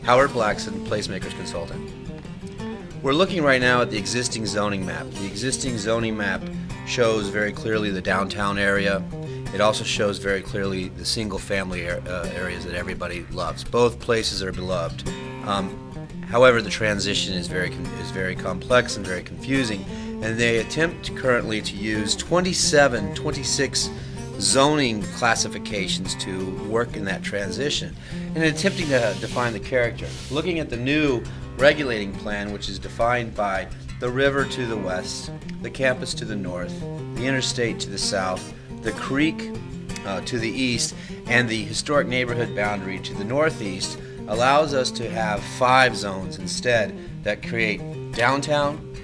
Howard Blackson, Placemakers Consultant. We're looking right now at the existing zoning map. The existing zoning map shows very clearly the downtown area. It also shows very clearly the single-family areas that everybody loves. Both places are beloved. However, the transition is very complex and very confusing, and they attempt currently to use 26 zoning classifications to work in that transition and attempting to define the character. Looking at the new regulating plan, which is defined by the river to the west, the campus to the north, the interstate to the south, the creek to the east, and the historic neighborhood boundary to the northeast, allows us to have 5 zones instead that create downtown,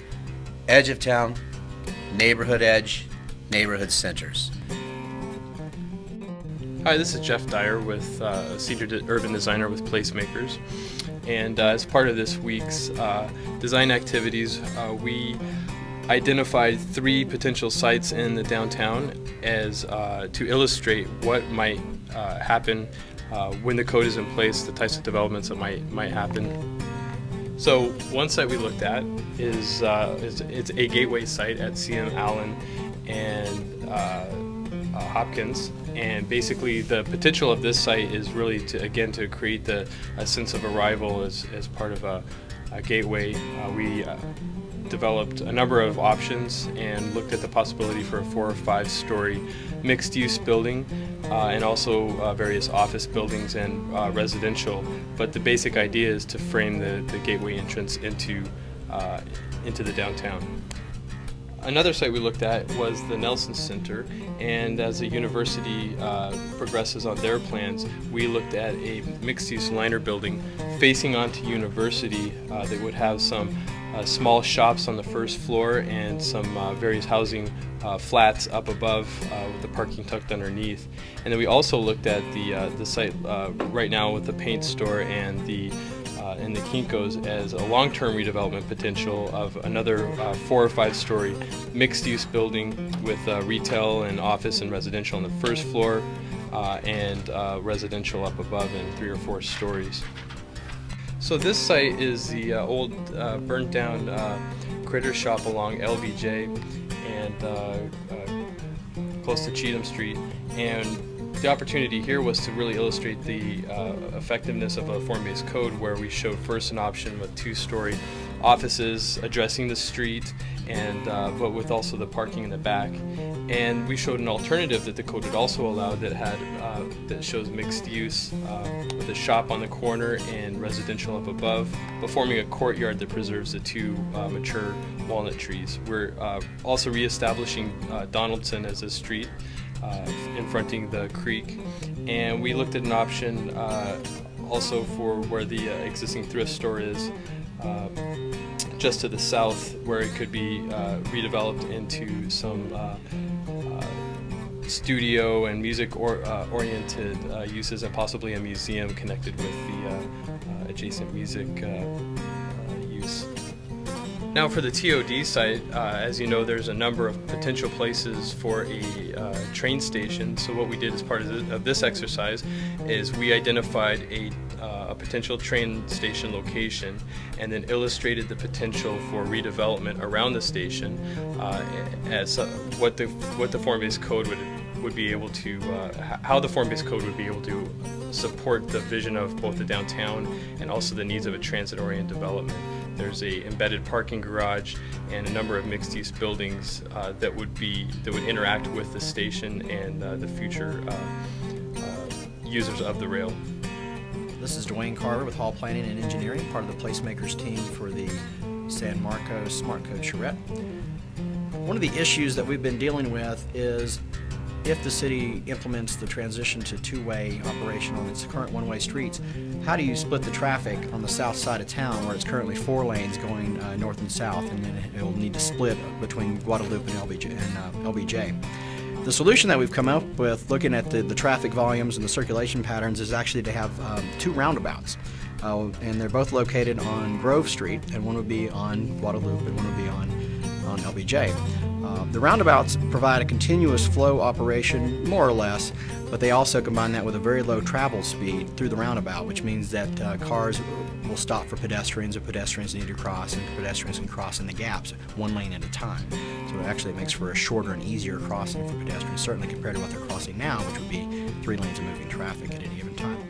edge of town, neighborhood edge, neighborhood centers. Hi, this is Jeff Dyer with Senior Urban Designer with Placemakers, and as part of this week's design activities, we identified 3 potential sites in the downtown as to illustrate what might happen when the code is in place, the types of developments that might happen. So one site we looked at is it's a gateway site at CM Allen and Hopkins, and basically the potential of this site is really to create a sense of arrival as part of a gateway. We developed a number of options and looked at the possibility for a 4 or 5 story mixed-use building and also various office buildings and residential. But the basic idea is to frame the gateway entrance into the downtown. Another site we looked at was the Nelson Center, and as the university progresses on their plans, we looked at a mixed-use liner building facing onto university that would have some small shops on the first floor and some various housing flats up above with the parking tucked underneath. And then we also looked at the site right now with the paint store and the Kinko's as a long-term redevelopment potential of another 4 or 5 story mixed-use building with retail and office and residential on the first floor and residential up above in 3 or 4 stories. So this site is the old burnt down critter shop along LBJ and close to Cheatham Street, and the opportunity here was to really illustrate the effectiveness of a form-based code, where we showed first an option with 2-story offices addressing the street and but with also the parking in the back, and we showed an alternative that the code would also allow that had that shows mixed use with a shop on the corner and residential up above, but forming a courtyard that preserves the 2 mature walnut trees. We're also reestablishing Donaldson as a street confronting the creek, and we looked at an option also for where the existing thrift store is just to the south, where it could be redeveloped into some studio and music oriented uses, and possibly a museum connected with the adjacent music use. Now for the TOD site, as you know, there's a number of potential places for a train station. So what we did as part of this exercise is we identified a potential train station location and then illustrated the potential for redevelopment around the station as what the form-based code would be able to, how the form-based code would be able to support the vision of both the downtown and also the needs of a transit-oriented development. There's a embedded parking garage and a number of mixed-use buildings that would interact with the station and the future users of the rail. This is Dwayne Carver with Hall Planning and Engineering, part of the Placemakers team for the San Marcos Smart Code charrette. One of the issues that we've been dealing with is if the city implements the transition to 2-way operation on its current 1-way streets, how do you split the traffic on the south side of town where it's currently 4 lanes going north and south, and then it'll need to split between Guadalupe and LBJ. The solution that we've come up with, looking at the traffic volumes and the circulation patterns, is actually to have 2 roundabouts. And they're both located on Grove Street, and one would be on Guadalupe and one would be on on LBJ. The roundabouts provide a continuous flow operation, more or less, but they also combine that with a very low travel speed through the roundabout, which means that cars will stop for pedestrians if pedestrians need to cross, and pedestrians can cross in the gaps, one lane at a time. So it actually makes for a shorter and easier crossing for pedestrians, certainly compared to what they're crossing now, which would be 3 lanes of moving traffic at any given time.